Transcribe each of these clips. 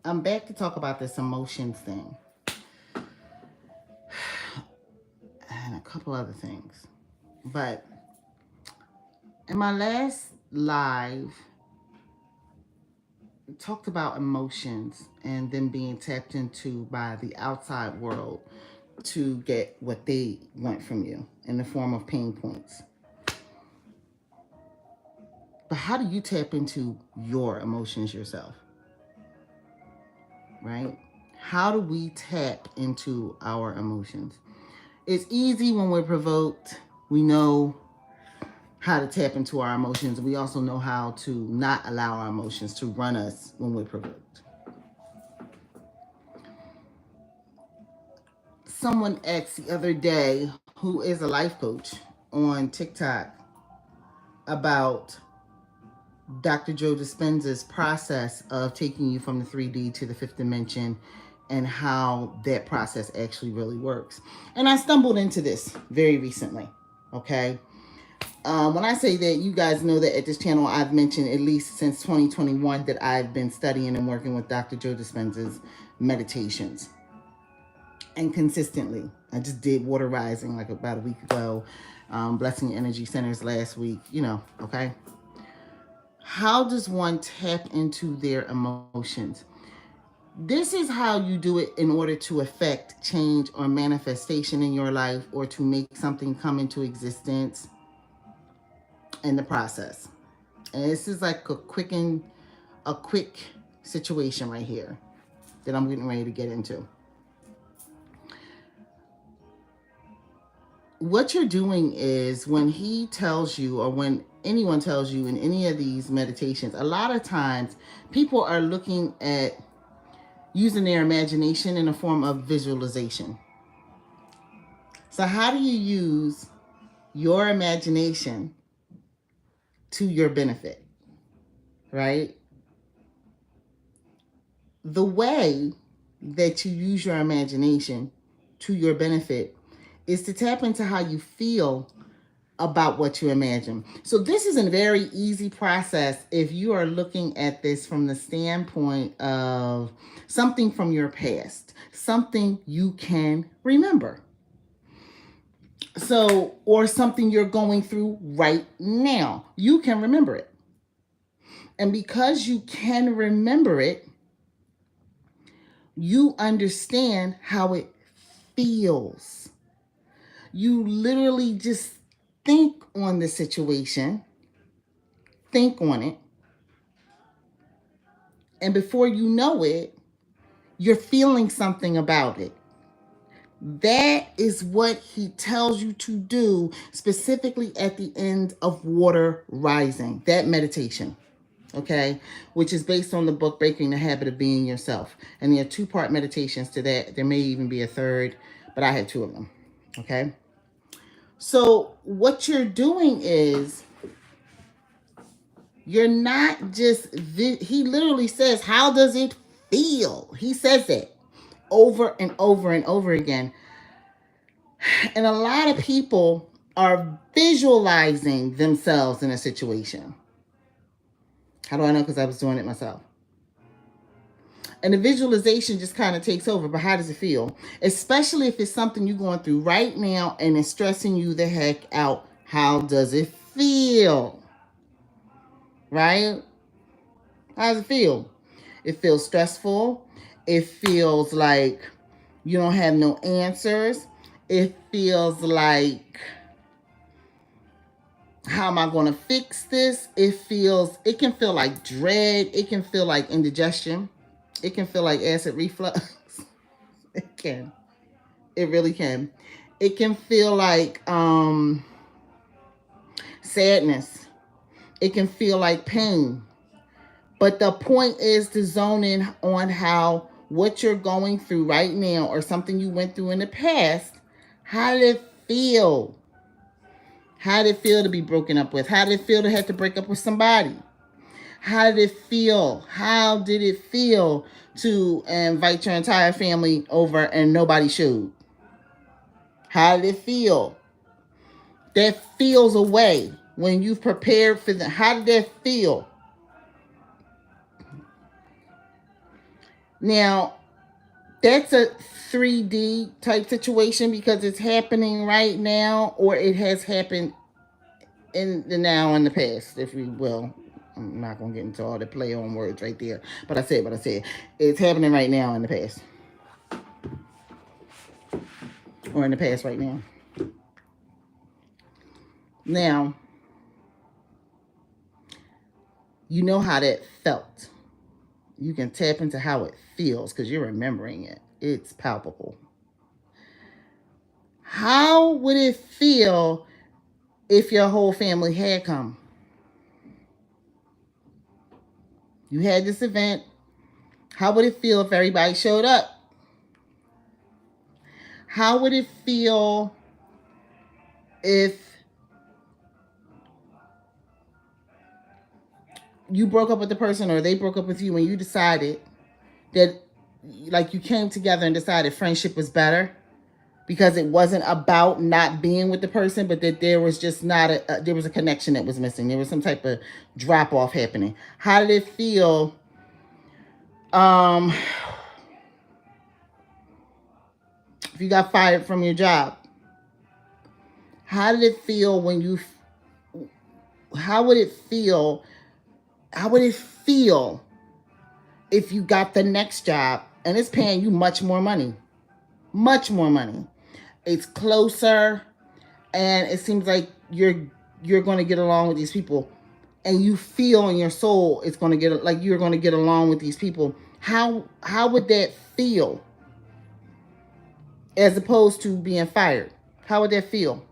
I'm back to talk about this emotions thing and a couple other things. But in my last live, I talked about emotions and them being tapped into by the outside world to get what they want from you in the form of pain points. But how do you tap into your emotions yourself? Right? How do we tap into our emotions? It's easy when we're provoked. We know how to tap into our emotions. We also know how to not allow our emotions to run us when we're provoked. Someone asked the other day, who is a life coach on TikTok, about Dr. Joe Dispenza's process of taking you from the 3D to the fifth dimension and how that process actually really works. And I stumbled into this very recently, okay? When I say that, you guys know that at this channel I've mentioned at least since 2021 that I've been studying and working with Dr. Joe Dispenza's meditations. And consistently. I just did Water Rising like about a week ago. Blessing Energy Centers last week, okay? How does one tap into their emotions? This is how you do it in order to affect change or manifestation in your life or to make something come into existence in the process. And this is like a quick situation right here that I'm getting ready to get into. What you're doing is when he tells you, or when anyone tells you in any of these meditations, a lot of times people are looking at using their imagination in a form of visualization. So how do you use your imagination to your benefit, right? The way that you use your imagination to your benefit is to tap into how you feel about what you imagine. So this is a very easy process if you are looking at this from the standpoint of something from your past, something you can remember. So, or something you're going through right now, you can remember it. And because you can remember it, you understand how it feels. You literally just think on the situation, think on it, and before you know it, you're feeling something about it. That is what he tells you to do specifically at the end of Water Rising, that meditation, okay, which is based on the book Breaking the Habit of Being Yourself. And there are two-part meditations to that. There may even be a third, but I had two of them, okay? So what you're doing is you're not just, he literally says, how does it feel? He says it over and over and over again. And a lot of people are visualizing themselves in a situation. How do I know? Because I was doing it myself. And the visualization just kind of takes over. But how does it feel? Especially if it's something you're going through right now and it's stressing you the heck out. How does it feel? Right? How does it feel? It feels stressful. It feels like you don't have no answers. It feels like, how am I going to fix this? It can feel like dread. It can feel like indigestion. It can feel like acid reflux. It can. It really can. It can feel like sadness. It can feel like pain. But the point is to zone in on how what you're going through right now or something you went through in the past, how did it feel? How did it feel to be broken up with? How did it feel to have to break up with somebody? How did it feel? How did it feel to invite your entire family over and nobody showed? How did it feel? That feels away when you've prepared for the. How did that feel? Now, that's a 3D type situation because it's happening right now, or it has happened in the now and the past, if you will. I'm not gonna get into all the play on words right there, but I said what I said. It's happening right now in the past, or in the past right now. Now, you know how that felt. You can tap into how it feels because you're remembering it. It's palpable. How would it feel if your whole family had come? You had this event. How would it feel if everybody showed up? How would it feel if you broke up with the person or they broke up with you and you decided that, like, you came together and decided friendship was better because it wasn't about not being with the person, but that there was just not there was a connection that was missing. There was some type of drop off happening. How did it feel? If you got fired from your job, how did it feel when you? How would it feel? How would it feel if you got the next job and it's paying you much more money? Much more money. It's closer, and it seems like you're going to get along with these people, and you feel in your soul it's going to get like you're going to get along with these people. How would that feel as opposed to being fired? How would that feel?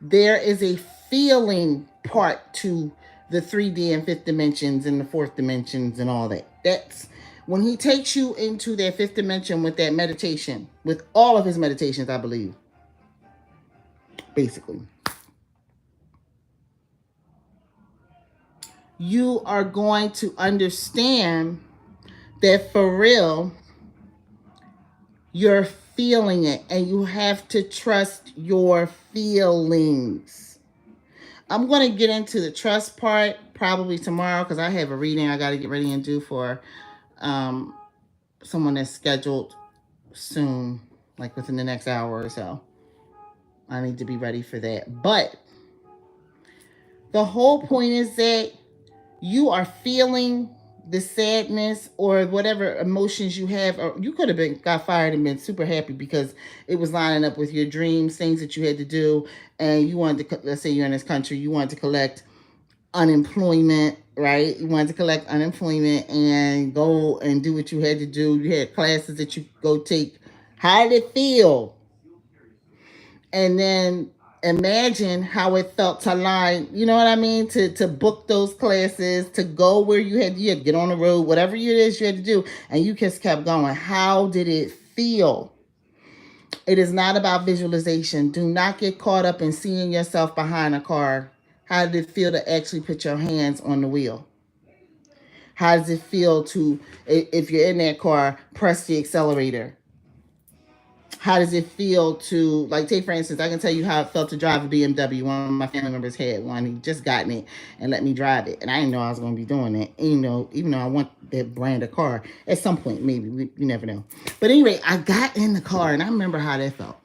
There is a feeling part to the 3D and fifth dimensions and the fourth dimensions and all that. That's when he takes you into that fifth dimension with that meditation, with all of his meditations, I believe, basically. You are going to understand that for real, you're feeling it, and you have to trust your feelings. I'm going to get into the trust part probably tomorrow because I have a reading I got to get ready and do for someone that's scheduled soon, like within the next hour or so. I need to be ready for that. But the whole point is that you are feeling the sadness or whatever emotions you have, or you could have got fired and been super happy because it was lining up with your dreams, things that you had to do, and you wanted to, let's say you're in this country, you wanted to collect unemployment, right? You wanted to collect unemployment and go and do what you had to do. You had classes that you go take. How did it feel? And then imagine how it felt to line, you know what I mean? To book those classes, to go where you had to get on the road, whatever it is you had to do, and you just kept going. How did it feel? It is not about visualization. Do not get caught up in seeing yourself behind a car. How did it feel to actually put your hands on the wheel? How does it feel to, if you're in that car, press the accelerator? How does it feel to, like, take for instance, I can tell you how it felt to drive a BMW. One of my family members had one. He just gotten it and let me drive it. And I didn't know I was going to be doing it. And, you know, even though I want that brand of car, at some point, maybe, you never know. But anyway, I got in the car and I remember how that felt.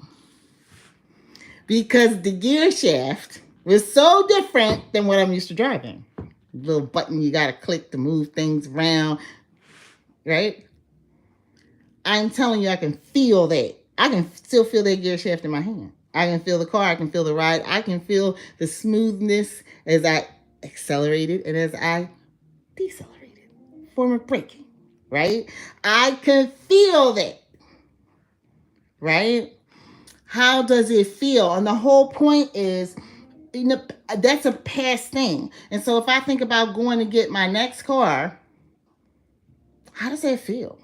Because the gear shaft was so different than what I'm used to driving. Little button you got to click to move things around, right? I'm telling you, I can feel that. I can still feel that gear shaft in my hand. I can feel the car. I can feel the ride. I can feel the smoothness as I accelerated and as I decelerated. Form of braking, right? I can feel that, right? How does it feel? And the whole point is, you know, that's a past thing. And so if I think about going to get my next car, how does that feel?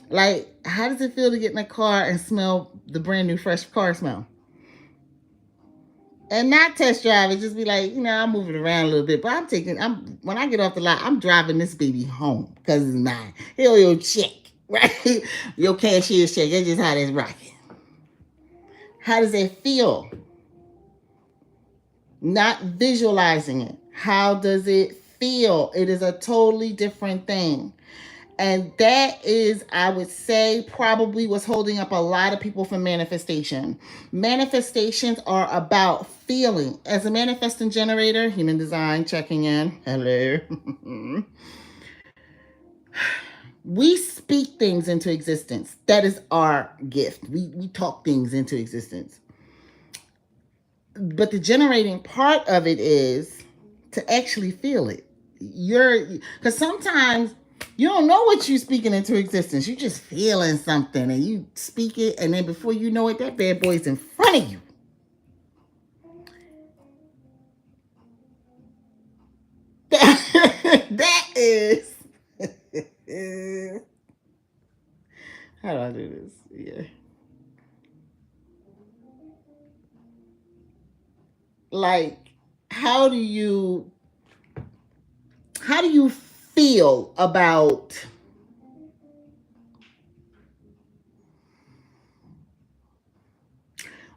Like, how does it feel to get in a car and smell the brand new fresh car smell? And not test drive it, just be like, you know, I'm moving around a little bit, but when I get off the lot, I'm driving this baby home because it's mine. Hell, your check, right? Your cashier's check. That's just how that's rocking. How does it feel? Not visualizing it. How does it feel? It is a totally different thing. And that is, I would say, probably what's holding up a lot of people from manifestation. Manifestations are about feeling. As a manifesting generator, human design checking in. Hello. We speak things into existence. That is our gift. We talk things into existence. But the generating part of it is to actually feel it. Because sometimes you don't know what you're speaking into existence. You just feeling something and you speak it, and then before you know it, that bad boy's in front of you. That is how do I do this? Yeah. Like, how do you how do you feel about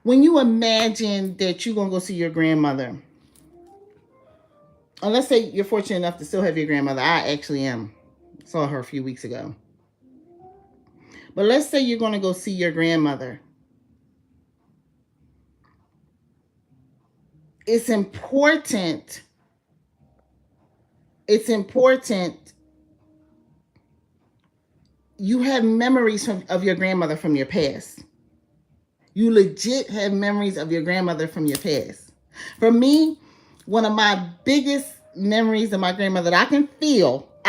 when you imagine that you're gonna go see your grandmother? And let's say you're fortunate enough to still have your grandmother. I actually am. Saw her a few weeks ago. But let's say you're gonna go see your grandmother. It's important. It's important you have memories of your grandmother from your past. You legit have memories of your grandmother from your past. For me, one of my biggest memories of my grandmother that I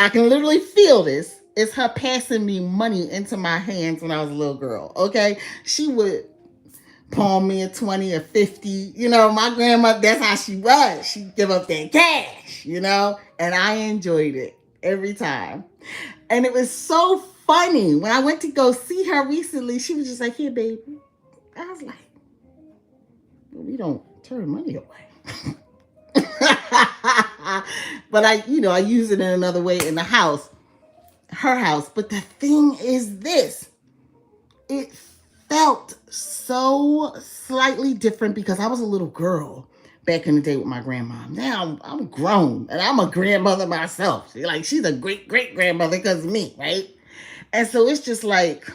can literally feel this, is her passing me money into my hands when I was a little girl. Okay? She would pawn me a 20 or 50. You know, my grandma, that's how she was. She'd give up that cash, and I enjoyed it every time. And it was so funny. When I went to go see her recently, she was just like, here, baby. I was like, well, we don't turn money away. But I use it in another way in the house, her house. But the thing is this, it felt so slightly different because I was a little girl back in the day with my grandma. Now I'm grown and I'm a grandmother myself. She's a great great grandmother because of me, right? And so it's just like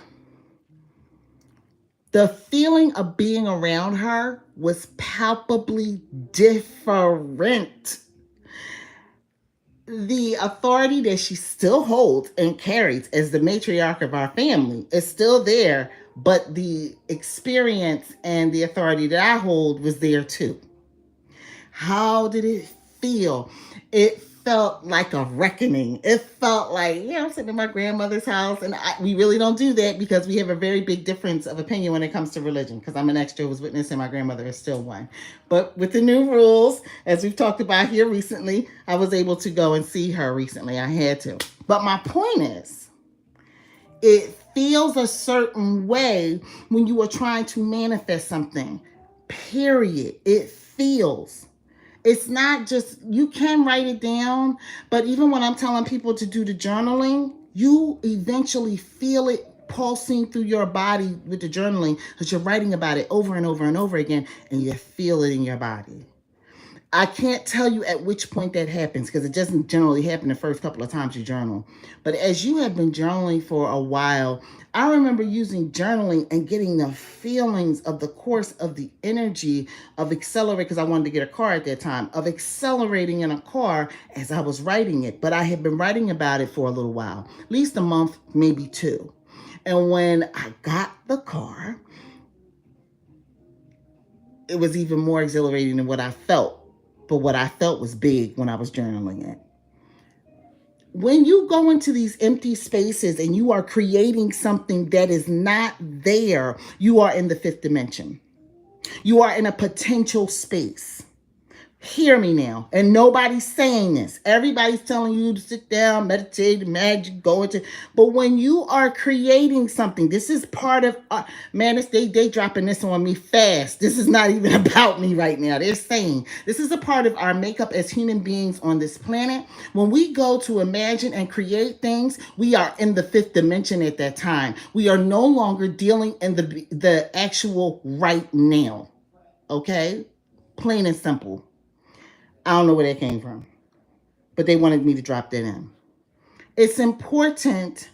the feeling of being around her was palpably different. The authority that she still holds and carries as the matriarch of our family is still there, but the experience and the authority that I hold was there too. How did it feel? It felt like a reckoning. It felt like, I'm sitting in my grandmother's house, and we really don't do that because we have a very big difference of opinion when it comes to religion. Because I'm an ex-Jehovah's Witness, and my grandmother is still one. But with the new rules, as we've talked about here recently, I was able to go and see her recently. I had to. But my point is, it feels a certain way when you are trying to manifest something. Period. It feels. It's not just, you can write it down, but even when I'm telling people to do the journaling, you eventually feel it pulsing through your body with the journaling because you're writing about it over and over and over again, and you feel it in your body. I can't tell you at which point that happens because it doesn't generally happen the first couple of times you journal. But as you have been journaling for a while, I remember using journaling and getting the feelings of the course of the energy of accelerating, because I wanted to get a car at that time, of accelerating in a car as I was writing it. But I had been writing about it for a little while, at least a month, maybe two. And when I got the car, it was even more exhilarating than what I felt. But what I felt was big when I was journaling it. When you go into these empty spaces and you are creating something that is not there, you are in the fifth dimension. You are in a potential space. Hear me now. And nobody's saying this. Everybody's telling you to sit down, meditate, imagine, go into. But when you are creating something, this is part of, man, they dropping this on me fast. This is not even about me right now. They're saying this is a part of our makeup as human beings on this planet. When we go to imagine and create things, we are in the fifth dimension at that time. We are no longer dealing in the actual right now. Okay? Plain and simple. I don't know where that came from, but they wanted me to drop that in. It's important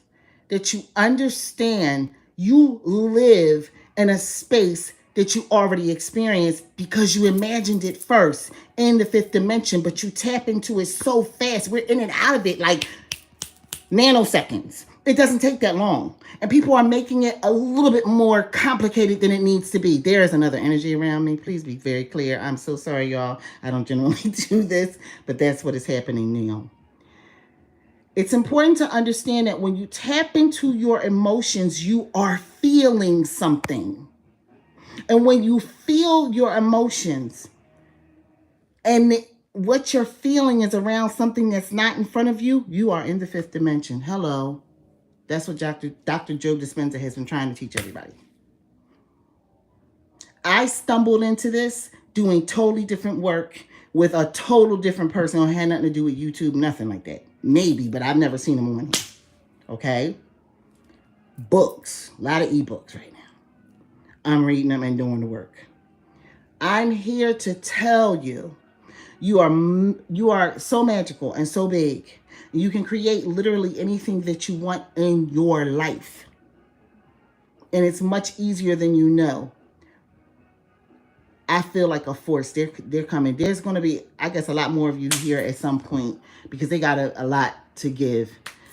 that you understand you live in a space that you already experienced because you imagined it first in the fifth dimension, but you tap into it so fast. We're in and out of it like nanoseconds. It doesn't take that long. And people are making it a little bit more complicated than it needs to be. There is another energy around me. Please be very clear. I'm so sorry, y'all. I don't generally do this, but that's what is happening now. It's important to understand that when you tap into your emotions, you are feeling something. And when you feel your emotions and what you're feeling is around something that's not in front of you, you are in the fifth dimension. Hello. That's what Dr. Joe Dispenza has been trying to teach everybody. I stumbled into this doing totally different work with a total different person who had nothing to do with YouTube, nothing like that. Maybe, but I've never seen him on here. Okay? Books. A lot of ebooks right now. I'm reading them and doing the work. I'm here to tell you, you are so magical and so big. You can create literally anything that you want in your life. And it's much easier than you know. I feel like a force. They're coming. There's going to be, I guess, a lot more of you here at some point because they got a lot to give.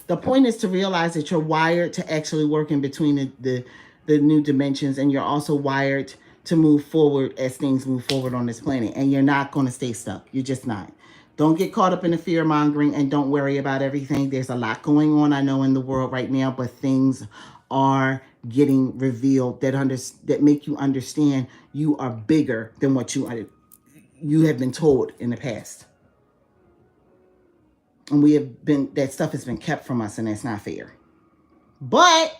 The point is to realize that you're wired to actually work in between the new dimensions, and you're also wired to move forward as things move forward on this planet. And you're not going to stay stuck. You're just not. Don't get caught up in the fear mongering and don't worry about everything. There's a lot going on, I know, in the world right now, but things are getting revealed that make you understand you are bigger than what you have been told in the past. And that stuff has been kept from us, and that's not fair. But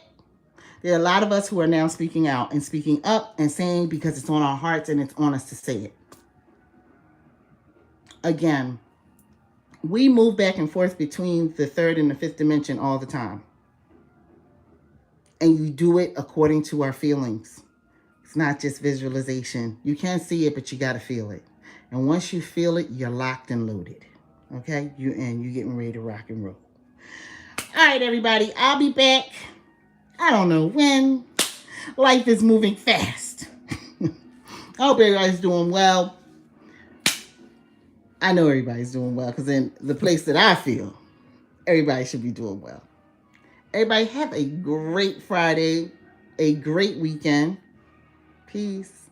there are a lot of us who are now speaking out and speaking up and saying because it's on our hearts and it's on us to say it. Again, we move back and forth between the third and the fifth dimension all the time. And you do it according to our feelings. It's not just visualization. You can't see it, but you got to feel it. And once you feel it, you're locked and loaded. Okay? You're getting ready to rock and roll. All right, everybody. I'll be back. I don't know when. Life is moving fast. I hope everybody's doing well. I know everybody's doing well because in the place that I feel, everybody should be doing well. Everybody have a great Friday, a great weekend. Peace.